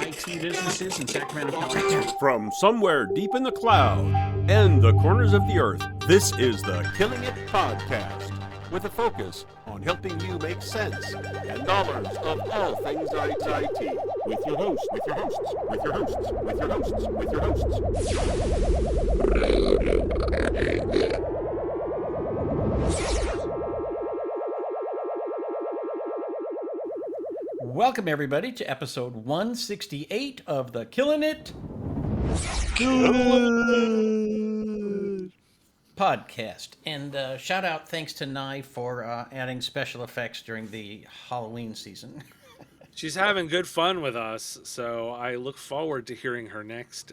IT businesses in Sacramento County. From somewhere deep in the cloud and the corners of the earth, this is the Killing It Podcast, with a focus on helping you make sense and knowledge of all things IT. With your hosts, with your hosts, with your hosts, with your hosts, with your hosts. Welcome, everybody, to episode 168 of the Killing It Podcast. And shout out thanks to Nye for adding special effects during the Halloween season. She's having good fun with us, so I look forward to hearing her next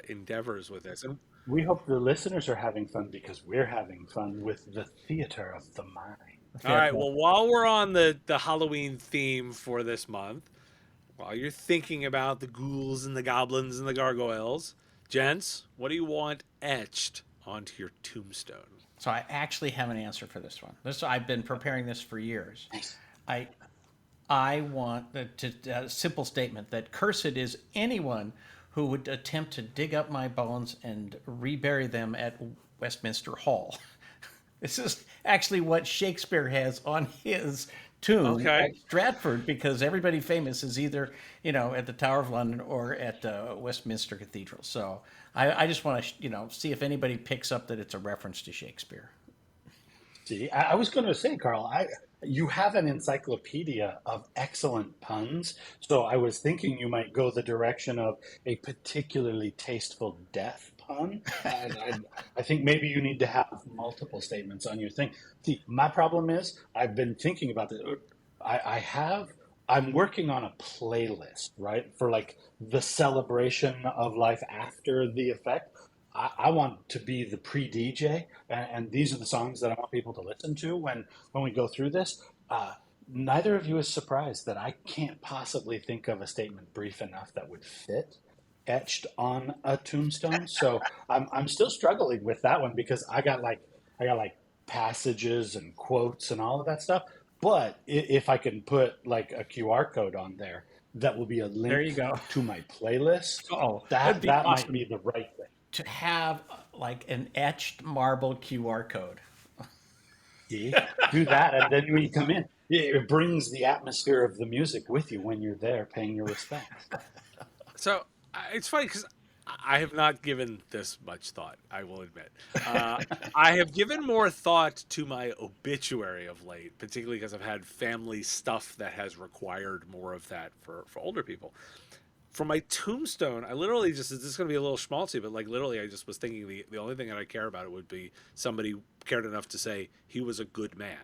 endeavors with us. And we hope the listeners are having fun because we're having fun with the theater of the mind. all right, well, while we're on the Halloween theme for this month, while you're thinking about the ghouls and the goblins and the gargoyles, gents, what do you want etched onto your tombstone? So I actually have an answer for this one. I've been preparing this for years. Nice. I want a simple statement that cursed is anyone who would attempt to dig up my bones and rebury them at Westminster Hall. This is actually what Shakespeare has on his tomb at Stratford, because everybody famous is either, at the Tower of London or at Westminster Cathedral. So I just want to, see if anybody picks up that it's a reference to Shakespeare. See, I was going to say, Carl, you have an encyclopedia of excellent puns, so I was thinking you might go the direction of a particularly tasteful death pun. I think maybe you need to have multiple statements on your thing. See, my problem is I've been thinking about this. I'm working on a playlist, right, for like the celebration of life after the effect. I want to be the pre-DJ, and these are the songs that I want people to listen to when we go through this. Neither of you is surprised that I can't possibly think of a statement brief enough that would fit etched on a tombstone. So I'm still struggling with that one because I got like passages and quotes and all of that stuff. But if I can put like a QR code on there, that will be a link there you go. to my playlist. Oh, that awesome. Might be the right thing. To have like an etched marble QR code. Yeah, do that, and then when you come in, it brings the atmosphere of the music with you when you're there paying your respects. So it's funny because I have not given this much thought, I will admit. I have given more thought to my obituary of late, particularly because I've had family stuff that has required more of that for older people. For my tombstone, I literally this is going to be a little schmaltzy, but like literally I just was thinking the only thing that I care about it would be somebody cared enough to say he was a good man.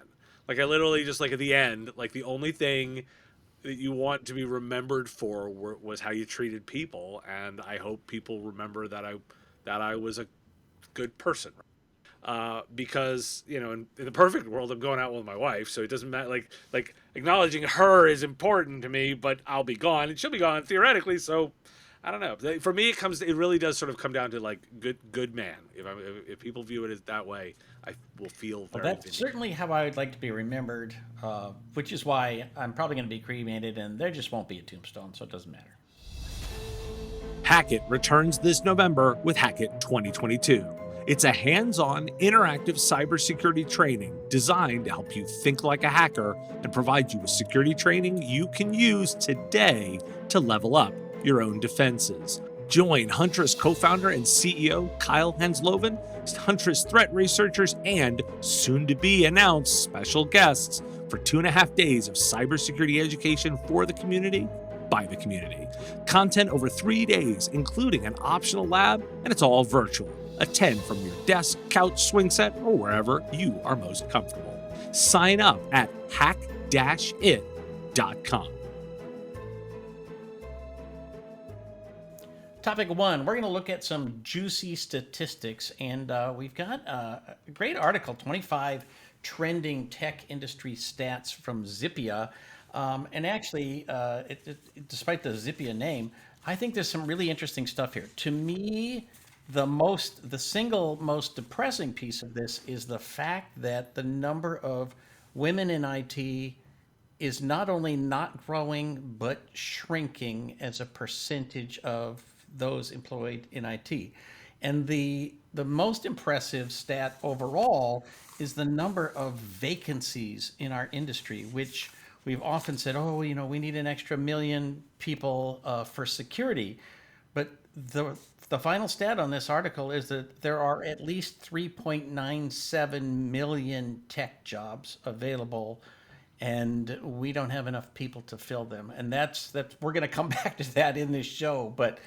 Like I literally just like at the end, like the only thing that you want to be remembered for was how you treated people, and I hope people remember that I was a good person. Because in the perfect world I'm going out with my wife, so it doesn't matter, like acknowledging her is important to me, but I'll be gone and she'll be gone theoretically, so I don't know. For me it really does sort of come down to like good man. If people view it as that way, I will feel very that's certainly how I would like to be remembered, which is why I'm probably going to be cremated and there just won't be a tombstone, so it doesn't matter. Hackett returns this November with Hackett 2022. It's a hands-on, interactive cybersecurity training designed to help you think like a hacker and provide you with security training you can use today to level up your own defenses. Join Huntress co-founder and CEO Kyle Hensloven, Huntress threat researchers, and soon-to-be announced special guests for 2.5 days of cybersecurity education for the community, by the community. Content over 3 days, including an optional lab, and it's all virtual. Attend from your desk, couch, swing set, or wherever you are most comfortable. Sign up at hack-it.com. Topic 1, we're going to look at some juicy statistics, and we've got a great article, 25 trending tech industry stats from Zippia. And actually, despite the Zippia name, I think there's some really interesting stuff here. To me, the single most depressing piece of this is the fact that the number of women in IT is not only not growing but shrinking as a percentage of those employed in IT. And the most impressive stat overall is the number of vacancies in our industry, which we've often said, oh, we need an extra million people for security. But the final stat on this article is that there are at least 3.97 million tech jobs available, and we don't have enough people to fill them. And that's we're going to come back to that in this show, but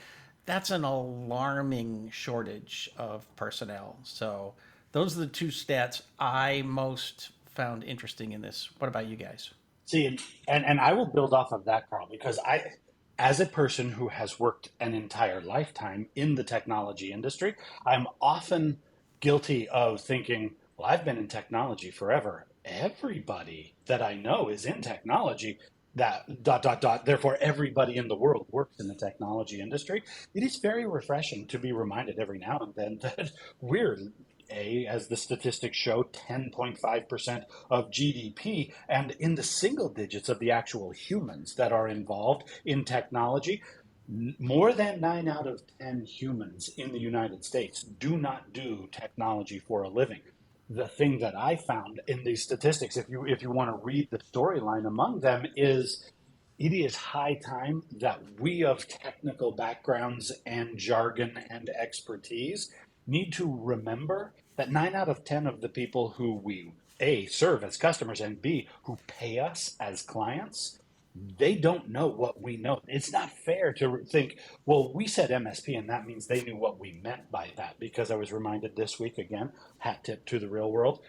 that's an alarming shortage of personnel. So those are the two stats I most found interesting in this. What about you guys? See, and I will build off of that, Carl, because as a person who has worked an entire lifetime in the technology industry, I'm often guilty of thinking, well, I've been in technology forever. Everybody that I know is in technology. That dot dot dot. Therefore, everybody in the world works in the technology industry. It is very refreshing to be reminded every now and then that we're as the statistics show, 10.5% of GDP, and in the single digits of the actual humans that are involved in technology. More than 9 out of 10 humans in the United States do not do technology for a living. The thing that I found in these statistics, if you want to read the storyline among them, is it is high time that we of technical backgrounds and jargon and expertise need to remember that 9 out of 10 of the people who we A, serve as customers, and B, who pay us as clients, they don't know what we know. It's not fair to think, well, we said MSP and that means they knew what we meant by that. Because I was reminded this week again, hat tip to the real world,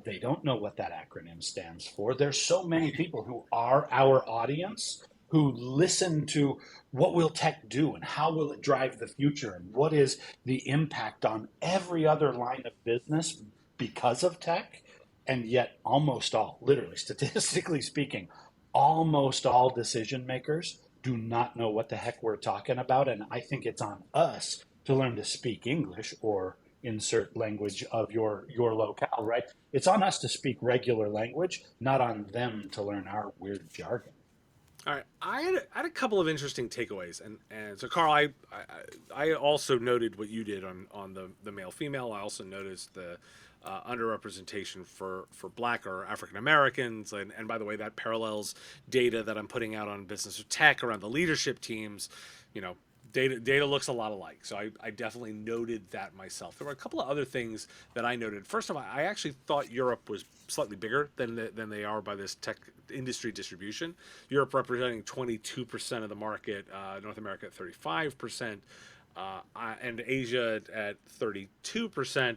they don't know what that acronym stands for. There's so many people who are our audience who listen to what will tech do and how will it drive the future and what is the impact on every other line of business because of tech. And yet almost all, literally statistically speaking, almost all decision makers do not know what the heck we're talking about. And I think it's on us to learn to speak English or insert language of your locale, right? It's on us to speak regular language, not on them to learn our weird jargon. All right, I had a couple of interesting takeaways, and so Carl, I also noted what you did on the male female. I also noticed the underrepresentation for Black or African Americans, and by the way, that parallels data that I'm putting out on Business of Tech around the leadership teams. You know, data looks a lot alike, so I definitely noted that myself. There were a couple of other things that I noted. First of all, I actually thought Europe was slightly bigger than they are by this tech industry distribution. Europe representing 22% of the market, North America at 35%, and Asia at 32%.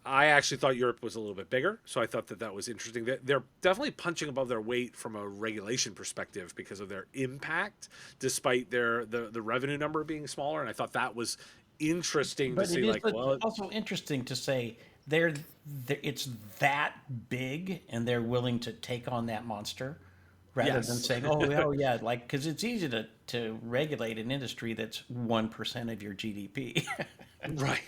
I actually thought Europe was a little bit bigger, so I thought that was interesting. They're definitely punching above their weight from a regulation perspective because of their impact, despite the revenue number being smaller. And I thought that was interesting to But it see. is Like, well, also interesting to say it's that big and they're willing to take on that monster rather than yes, saying, oh yeah, like, because it's easy to regulate an industry that's 1% of your GDP. right.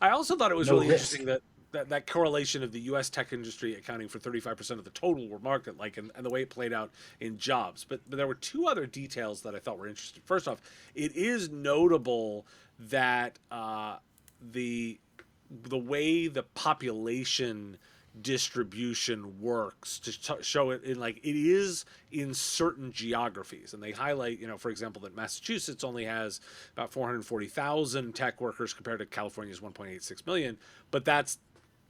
I also thought it was No really risk. interesting that correlation of the U.S. tech industry accounting for 35% of the total market, like, and the way it played out in jobs. But there were two other details that I thought were interesting. First off, it is notable that the the way the population distribution works to show it in, like, it is in certain geographies, and they highlight, for example, that Massachusetts only has about 440,000 tech workers compared to California's 1.86 million, but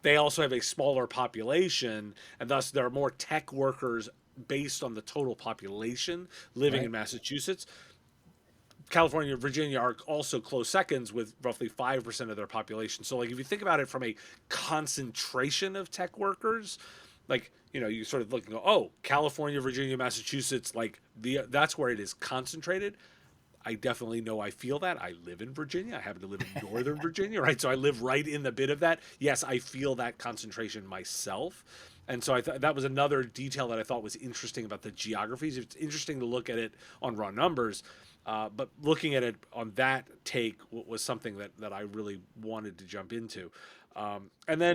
they also have a smaller population, and thus there are more tech workers based on the total population living in Right. Massachusetts. California and Virginia are also close seconds with roughly 5% of their population. So, like, if you think about it from a concentration of tech workers, like, you sort of look and go, oh, California, Virginia, Massachusetts, like, that's where it is concentrated. I definitely know I feel that. I live in Virginia. I happen to live in Northern Virginia, right? So I live right in the bit of that. Yes, I feel that concentration myself. And so I thought that was another detail that I thought was interesting about the geographies. It's interesting to look at it on raw numbers, but looking at it on that take was something that I really wanted to jump into. And then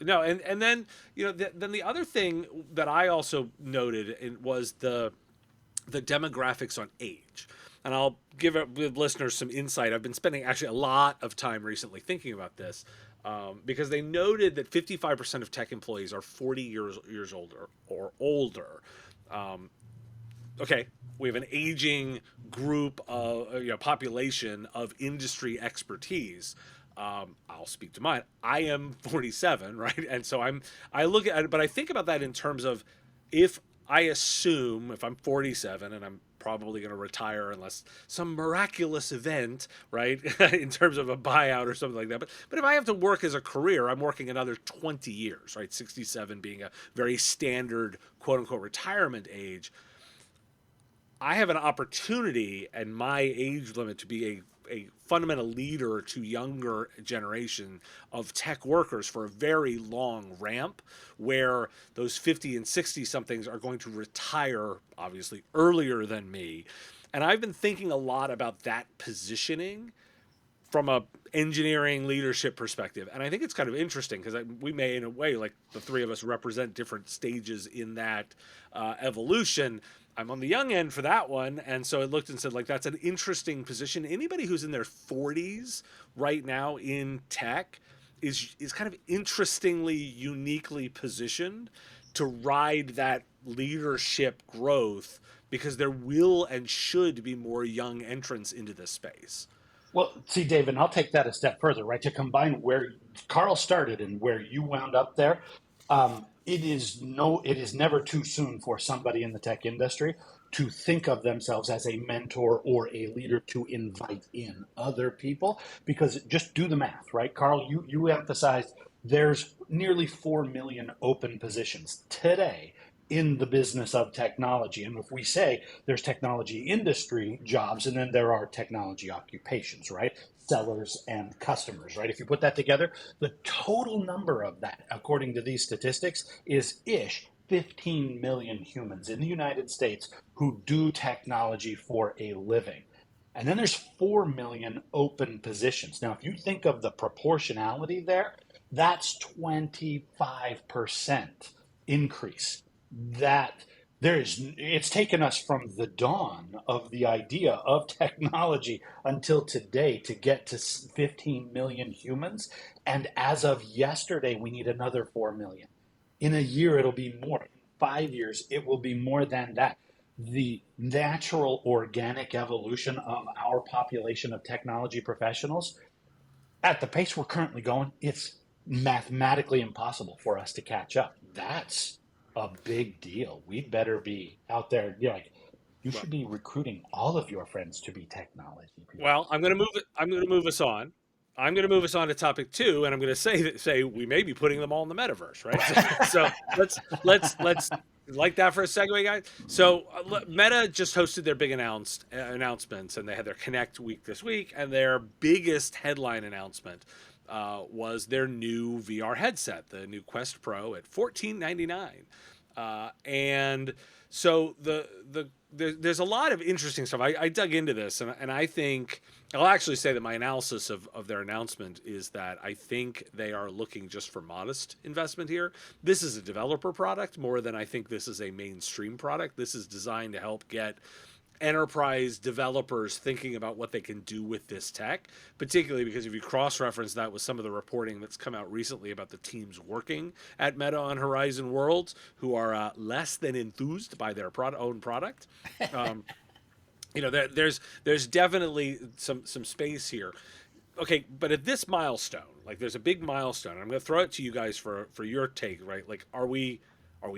No, and then then the other thing that I also noted was the demographics on age. And I'll give the listeners some insight. I've been spending actually a lot of time recently thinking about this because they noted that 55% of tech employees are 40 years older or older. Um, okay, we have an aging group of population of industry expertise. I'll speak to mine. I am 47, right? And so I look at it, but I think about that in terms of if I assume if I'm 47 and I'm probably going to retire unless some miraculous event, right, in terms of a buyout or something like that. But if I have to work as a career, I'm working another 20 years, right? 67 being a very standard quote unquote retirement age. I have an opportunity and my age limit to be a fundamental leader to younger generation of tech workers for a very long ramp where those 50 and 60 somethings are going to retire obviously earlier than me. And I've been thinking a lot about that positioning from a engineering leadership perspective. And I think it's kind of interesting because we may, in a way, like the three of us represent different stages in that evolution. I'm on the young end for that one. And so I looked and said, like, that's an interesting position. Anybody who's in their 40s right now in tech is kind of interestingly, uniquely positioned to ride that leadership growth because there will and should be more young entrants into this space. Well, see, Dave, and I'll take that a step further, right? To combine where Carl started and where you wound up there, it is never too soon for somebody in the tech industry to think of themselves as a mentor or a leader to invite in other people. Because just do the math, right? Carl, you emphasized there's nearly 4 million open positions today in the business of technology. And if we say there's technology industry jobs and then there are technology occupations, right? Sellers and customers, right? If you put that together, the total number of that, according to these statistics, is 15 million humans in the United States who do technology for a living. And then there's 4 million open positions. Now, if you think of the proportionality there, that's 25% increase. That it's taken us from the dawn of the idea of technology until today to get to 15 million humans. And as of yesterday, we need another 4 million. In a year, it'll be more. In 5 years, it will be more than that. The natural organic evolution of our population of technology professionals, at the pace we're currently going, it's mathematically impossible for us to catch up. That's a big deal. We'd better be out there. Like, you should be recruiting all of your friends to be technology people. Well, I'm going to move it. I'm going to move us on. I'm going to move us on to topic 2, and I'm going to say we may be putting them all in the metaverse, right? So let's like that for a segue, guys. So Meta just hosted their big announcements, and they had their Connect week this week, and their biggest headline announcement was their new VR headset, the new Quest Pro at $14.99, and so there's a lot of interesting stuff. I dug into this, and I think I'll actually say that my analysis of their announcement is that I think they are looking just for modest investment here. This is a developer product more than I think this is a mainstream product. This is designed to help get enterprise developers thinking about what they can do with this tech, particularly because if you cross-reference that with some of the reporting that's come out recently about the teams working at Meta on Horizon Worlds who are less than enthused by their own product. There's definitely some space here. Okay, but at this milestone, like there's a big milestone. I'm going to throw it to you guys for your take, right? Like, are we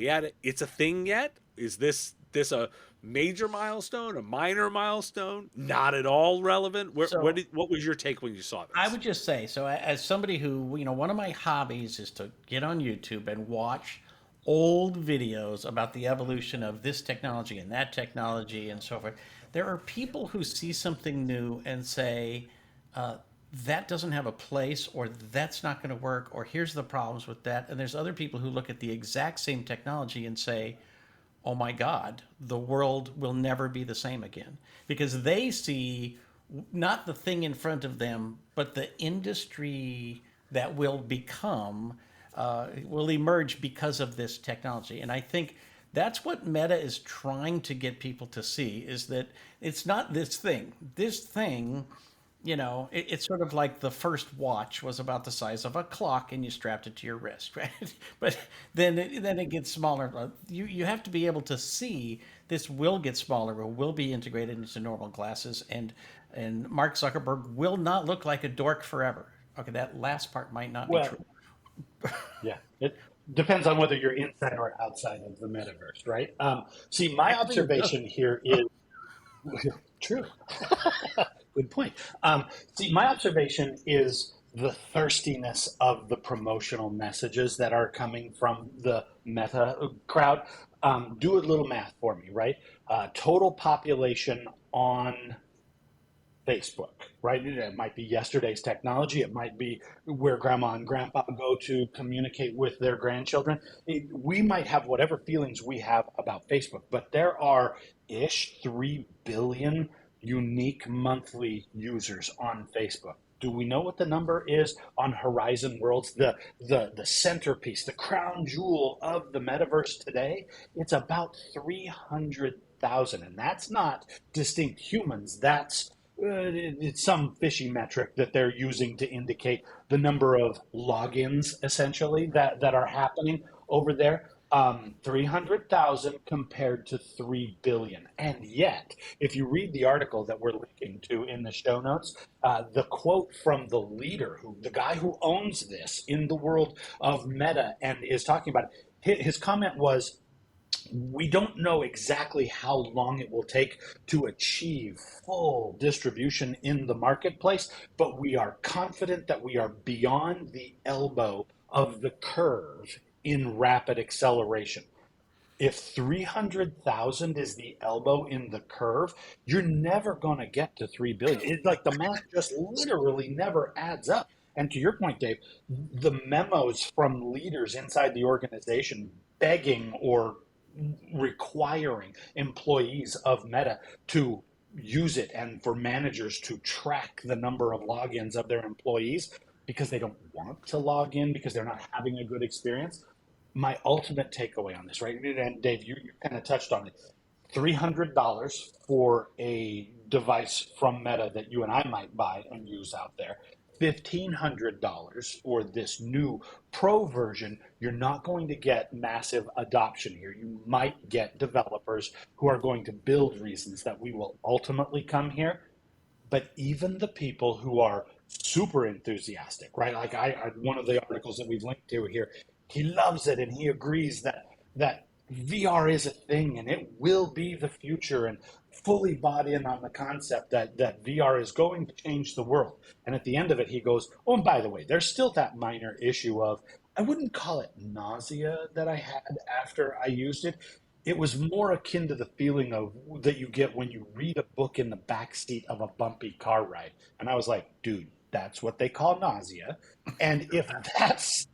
at it? It's a thing yet? Is this a major milestone, a minor milestone, not at all relevant? What was your take when you saw this? I would just say, so as somebody who, one of my hobbies is to get on YouTube and watch old videos about the evolution of this technology and that technology and so forth. There are people who see something new and say, that doesn't have a place, or that's not going to work, or here's the problems with that. And there's other people who look at the exact same technology and say, oh my God, the world will never be the same again. Because they see not the thing in front of them, but the industry that will become will emerge because of this technology. And I think that's what Meta is trying to get people to see, is that it's not this thing. This thing, it's sort of like the first watch was about the size of a clock and you strapped it to your wrist, right? But then it gets smaller. You have to be able to see this will get smaller, or will be integrated into normal glasses, and Mark Zuckerberg will not look like a dork forever. Okay, that last part might not be Well, true. yeah, it depends on whether you're inside or outside of the metaverse, right? See, my Actually, it does. observation here is true. Good point. See, my observation is the thirstiness of the promotional messages that are coming from the Meta crowd. Do a little math for me, right? Total population on Facebook, right? It might be yesterday's technology. It might be where grandma and grandpa go to communicate with their grandchildren. We might have whatever feelings we have about Facebook, but there are 3 billion unique monthly users on Facebook. Do we know what the number is on Horizon Worlds, the centerpiece, the crown jewel of the metaverse today? It's about 300,000, and that's not distinct humans. That's it's some fishy metric that they're using to indicate the number of logins essentially that are happening over there. 300,000 compared to 3 billion. And yet, if you read the article that we're linking to in the show notes, the quote from the leader, the guy who owns this in the world of Meta and is talking about it, his comment was, we don't know exactly how long it will take to achieve full distribution in the marketplace, but we are confident that we are beyond the elbow of the curve in rapid acceleration. If 300,000 is the elbow in the curve, you're never going to get to 3 billion. It's like the math just literally never adds up. And to your point, Dave, the memos from leaders inside the organization begging or requiring employees of Meta to use it and for managers to track the number of logins of their employees because they don't want to log in because they're not having a good experience. My ultimate takeaway on this, right? And Dave, you kind of touched on it. $300 for a device from Meta that you and I might buy and use out there. $1,500 for this new pro version. You're not going to get massive adoption here. You might get developers who are going to build reasons that we will ultimately come here. But even the people who are super enthusiastic, right? Like one of the articles that we've linked to here, he loves it and he agrees that VR is a thing and it will be the future, and fully bought in on the concept that VR is going to change the world. And at the end of it, he goes, oh, and by the way, there's still that minor issue of, I wouldn't call it nausea that I had after I used it. It was more akin to the feeling of that you get when you read a book in the back seat of a bumpy car ride. And I was like, dude, that's what they call nausea. And if that's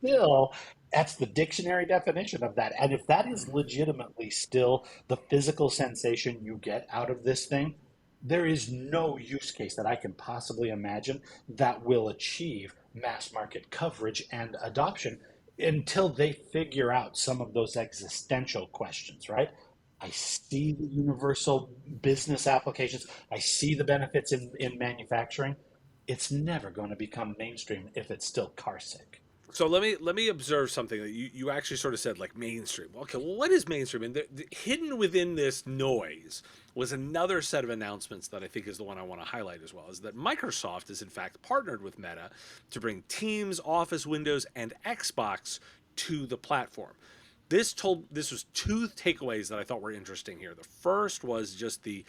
the dictionary definition of that. And if that is legitimately still the physical sensation you get out of this thing, there is no use case that I can possibly imagine that will achieve mass market coverage and adoption until they figure out some of those existential questions, right? I see the universal business applications. I see the benefits in manufacturing. It's never going to become mainstream if it's still car sick. So let me observe something that you actually sort of said, like mainstream. Okay, well, what is mainstream? And hidden within this noise was another set of announcements that I think is the one I want to highlight as well, is that Microsoft is in fact partnered with Meta to bring Teams, Office, Windows, and Xbox to the platform. This was two takeaways that I thought were interesting here. The first was just the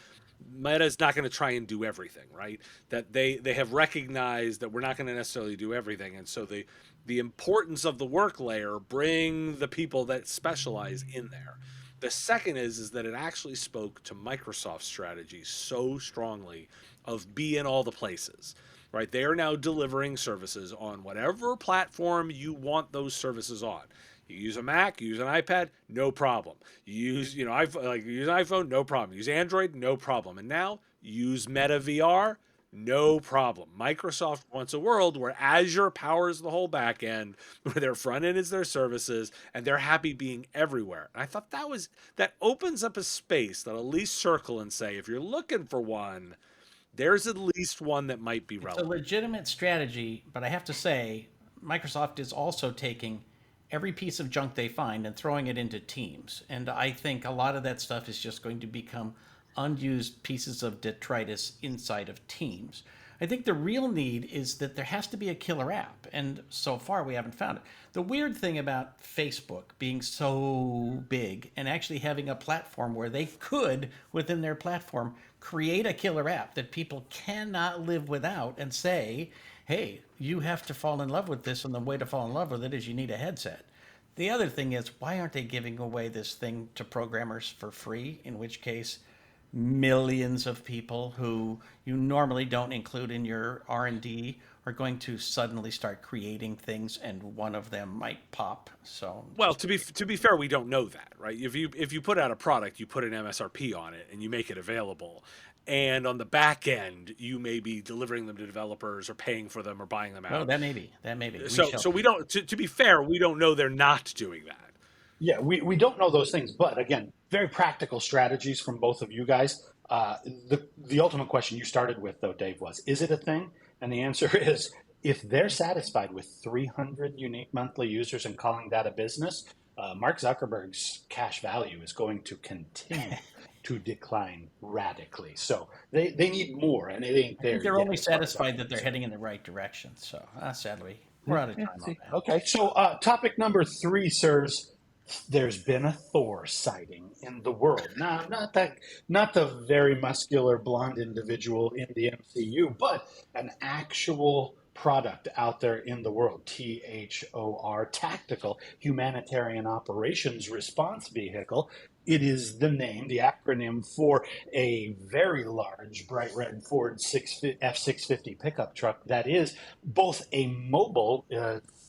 Meta's not going to try and do everything, right? That they have recognized that we're not going to necessarily do everything, and so the importance of the work layer, bring the people that specialize in there. The second is that it actually spoke to Microsoft's strategy so strongly of be in all the places, right? They are now delivering services on whatever platform you want those services on. You use a Mac, you use an iPad, no problem. You use, you use an iPhone, no problem. Use Android, no problem. And now use Meta VR, No problem. Microsoft wants a world where Azure powers the whole back end, where their front end is their services, and they're happy being everywhere. And I thought that opens up a space that at least circle and say, if you're looking for one, there's at least one that might be It's a relevant. legitimate strategy, but I have to say, Microsoft is also taking every piece of junk they find and throwing it into Teams. And I think a lot of that stuff is just going to become unused pieces of detritus inside of Teams. I think the real need is that there has to be a killer app, and so far we haven't found it. The weird thing about Facebook being so big and actually having a platform where they could, within their platform, create a killer app that people cannot live without and say, hey, you have to fall in love with this, and the way to fall in love with it is you need a headset. The other thing is, why aren't they giving away this thing to programmers for free? In which case, millions of people who you normally don't include in your R&D are going to suddenly start creating things, and one of them might pop. So Well, just to be fair, we don't know that, right? If you put out a product, you put an MSRP on it and you make it available. And on the back end, you may be delivering them to developers or paying for them or buying them well, out. that may be. We So shall so we see. don't to be fair, we don't know they're not doing that. Yeah, we don't know those things, but again, very practical strategies from both of you guys. The ultimate question you started with, though, Dave, was, is it a thing? And the answer is, if they're satisfied with 300 unique monthly users and calling that a business, Mark Zuckerberg's cash value is going to continue to decline radically. So they need more, and it ain't I think there they're yet only as far as I'm satisfied that they're concerned. heading in the right direction. So sadly, we're Yeah, out of yeah, time on see. that. Okay, so topic number three, sirs. There's been a Thor sighting in the world. Now, not the very muscular blonde individual in the MCU, but an actual product out there in the world. THOR, Tactical Humanitarian Operations Response Vehicle. It is the name, the acronym for a very large bright red Ford F-650 pickup truck that is both a mobile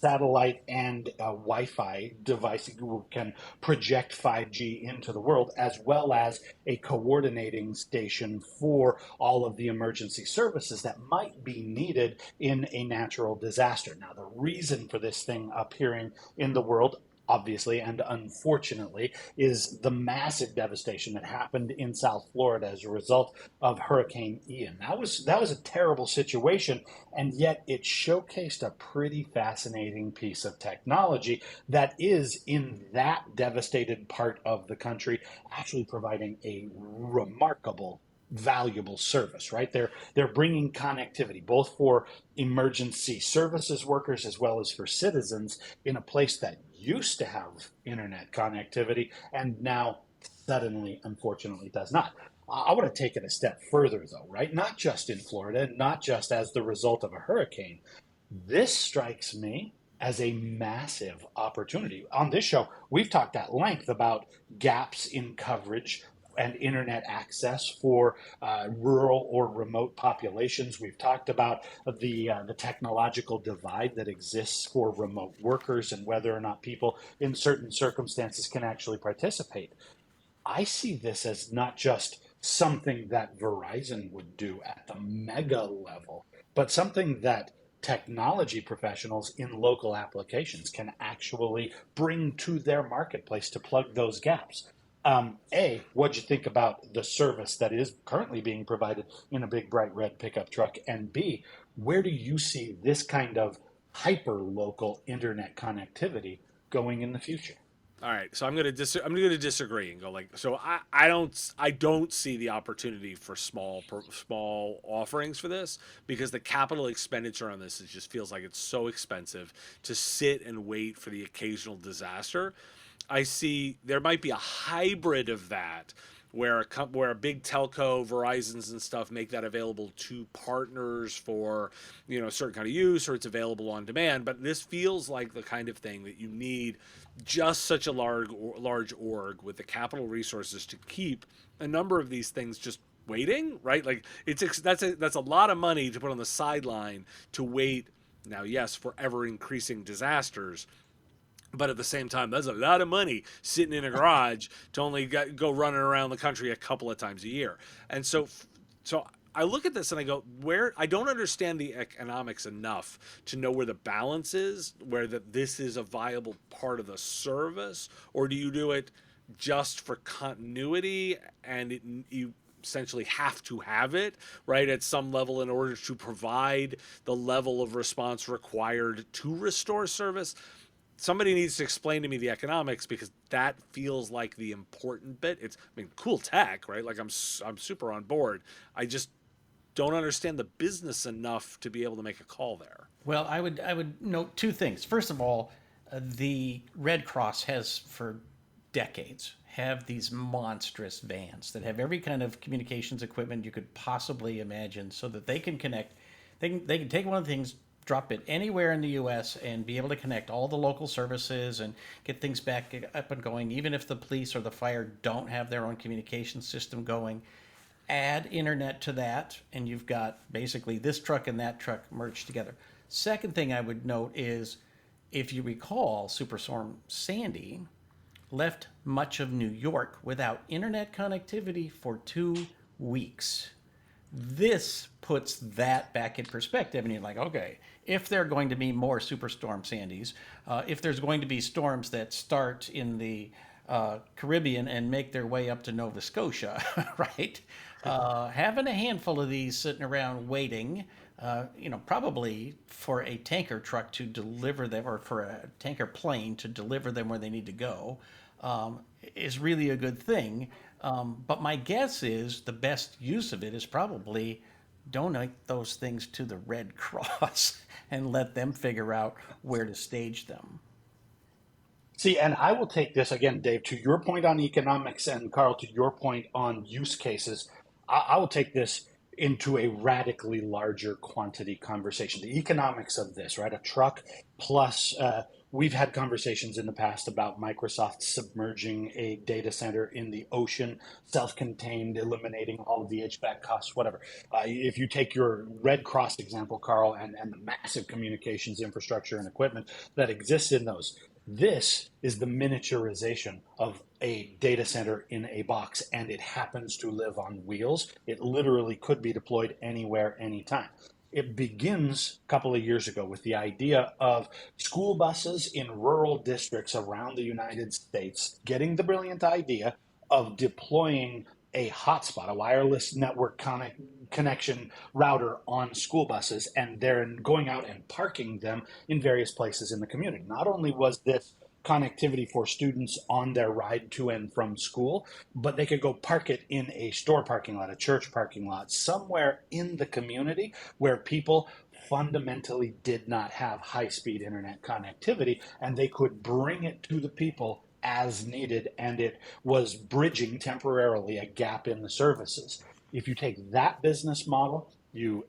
satellite and Wi-Fi device who can project 5G into the world, as well as a coordinating station for all of the emergency services that might be needed in a natural disaster. Now, the reason for this thing appearing in the world, obviously and unfortunately, is the massive devastation that happened in South Florida as a result of Hurricane Ian. That was a terrible situation, and yet it showcased a pretty fascinating piece of technology that is in that devastated part of the country actually providing a remarkable valuable service, right? They're bringing connectivity both for emergency services workers as well as for citizens in a place that used to have internet connectivity and now suddenly unfortunately does not. I want to take it a step further, though, right? Not just in Florida, not just as the result of a hurricane. This strikes me as a massive opportunity. On this show, we've talked at length about gaps in coverage and internet access for rural or remote populations. We've talked about the technological divide that exists for remote workers and whether or not people in certain circumstances can actually participate. I see this as not just something that Verizon would do at the mega level, but something that technology professionals in local applications can actually bring to their marketplace to plug those gaps. A, what'd you think about the service that is currently being provided in a big bright red pickup truck? And B, where do you see this kind of hyper local internet connectivity going in the future? All right, so I'm gonna disagree and go like so. I don't see the opportunity for small offerings for this because the capital expenditure on this just feels like it's so expensive to sit and wait for the occasional disaster. I see there might be a hybrid of that where a big telco, Verizon's and stuff make that available to partners for a certain kind of use, or it's available on demand. But this feels like the kind of thing that you need just such a large org with the capital resources to keep a number of these things just waiting, right? Like that's a lot of money to put on the sideline to wait. Now, yes, for ever increasing disasters, but at the same time, that's a lot of money sitting in a garage to only go running around the country a couple of times a year. And so I look at this and I go, where I don't understand the economics enough to know where the balance is, where that this is a viable part of the service, or do you do it just for continuity and you essentially have to have it right at some level in order to provide the level of response required to restore service? Somebody needs to explain to me the economics, because that feels like the important bit. It's, I mean, cool tech, right? Like I'm super on board. I just don't understand the business enough to be able to make a call there. Well, I would note two things. First of all, the Red Cross has for decades have these monstrous vans that have every kind of communications equipment you could possibly imagine, so that they can connect. They can take one of the things, drop it anywhere in the U.S., and be able to connect all the local services and get things back up and going, even if the police or the fire don't have their own communication system going. Add internet to that, and you've got basically this truck and that truck merged together. Second thing I would note is, if you recall, Superstorm Sandy left much of New York without internet connectivity for 2 weeks. This puts that back in perspective, and you're like, okay, if there are going to be more Superstorm Sandys, if there's going to be storms that start in the Caribbean and make their way up to Nova Scotia, right? Having a handful of these sitting around waiting, probably for a tanker truck to deliver them, or for a tanker plane to deliver them where they need to go, is really a good thing. But my guess is the best use of it is probably donate those things to the Red Cross and let them figure out where to stage them. See, and I will take this again, Dave, to your point on economics, and Carl, to your point on use cases. I will take this into a radically larger quantity conversation. The economics of this, right? A truck plus, we've had conversations in the past about Microsoft submerging a data center in the ocean, self-contained, eliminating all of the HVAC costs, whatever. If you take your Red Cross example, Carl, and the massive communications infrastructure and equipment that exists in those, this is the miniaturization of a data center in a box, and it happens to live on wheels. It literally could be deployed anywhere, anytime. It begins a couple of years ago with the idea of school buses in rural districts around the United States getting the brilliant idea of deploying a hotspot, a wireless network connection router on school buses, and then going out and parking them in various places in the community. Not only was this connectivity for students on their ride to and from school, but they could go park it in a store parking lot, a church parking lot, somewhere in the community where people fundamentally did not have high-speed internet connectivity, and they could bring it to the people as needed, and it was bridging temporarily a gap in the services. If you take that business model, you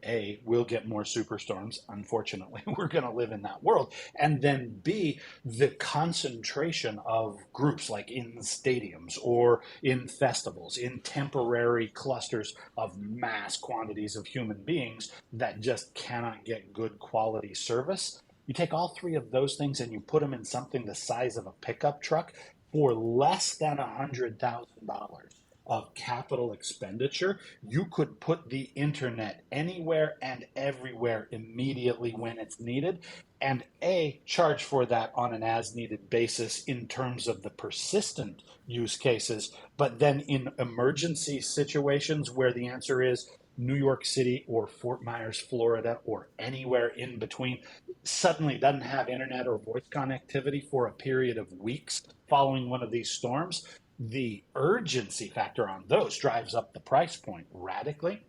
will get more superstorms. Unfortunately, we're going to live in that world. And then B, the concentration of groups, like in stadiums or in festivals, in temporary clusters of mass quantities of human beings that just cannot get good quality service. You take all three of those things and you put them in something the size of a pickup truck for less than $100,000 of capital expenditure. You could put the internet anywhere and everywhere immediately when it's needed, and charge for that on an as needed basis in terms of the persistent use cases. But then in emergency situations where the answer is New York City or Fort Myers, Florida, or anywhere in between, suddenly doesn't have internet or voice connectivity for a period of weeks following one of these storms, the urgency factor on those drives up the price point radically.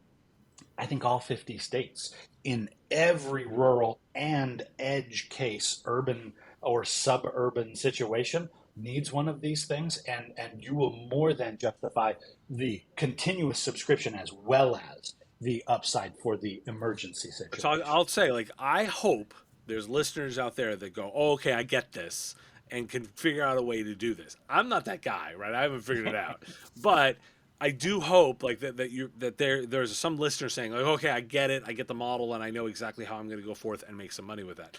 I think all 50 states, in every rural and edge case, urban or suburban situation, needs one of these things, and you will more than justify the continuous subscription as well as the upside for the emergency situation. So I'll say, like, I hope there's listeners out there that go, oh, okay, I get this, and can figure out a way to do this. I'm not that guy, right? I haven't figured it out, but I do hope like that there's some listener saying like, okay, I get it, I get the model, and I know exactly how I'm going to go forth and make some money with that.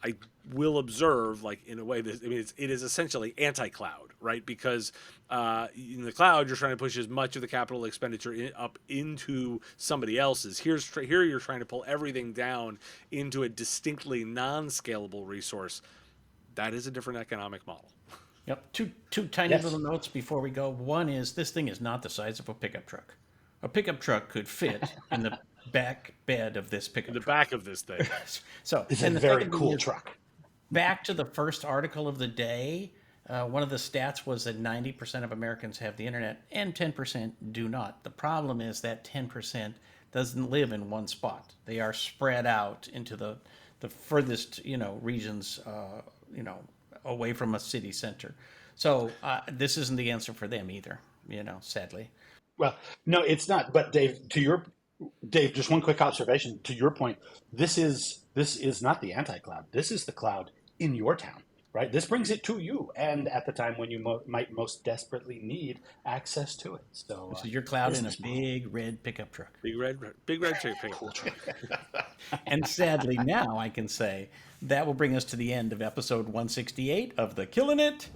I will observe, like, in a way that, I mean, it is essentially anti-cloud, right? Because in the cloud, you're trying to push as much of the capital expenditure up into somebody else's. Here you're trying to pull everything down into a distinctly non-scalable resource. That is a different economic model. Yep. Two tiny little notes before we go. One is this thing is not the size of a pickup truck. A pickup truck could fit in the back bed of this pickup In the truck. back of this thing. So It's a and the very second thing cool is, truck. back to the first article of the day, one of the stats was that 90% of Americans have the internet and 10% do not. The problem is that 10% doesn't live in one spot. They are spread out into the furthest, regions, away from a city center. So this isn't the answer for them either, sadly. Well, no, it's not. But Dave, just one quick observation. To your point, this is not the anti-cloud. This is the cloud in your town, right? This brings it to you, and at the time when you might most desperately need access to it. So your cloud in a business model. big red pickup truck. Big red chicken. Cool truck. And sadly, now I can say that will bring us to the end of episode 168 of the Killing It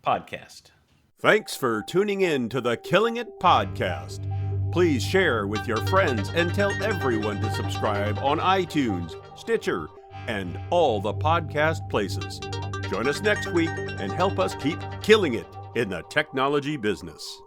podcast. Thanks for tuning in to the Killing It podcast. Please share with your friends and tell everyone to subscribe on iTunes, Stitcher, and all the podcast places. Join us next week and help us keep killing it in the technology business.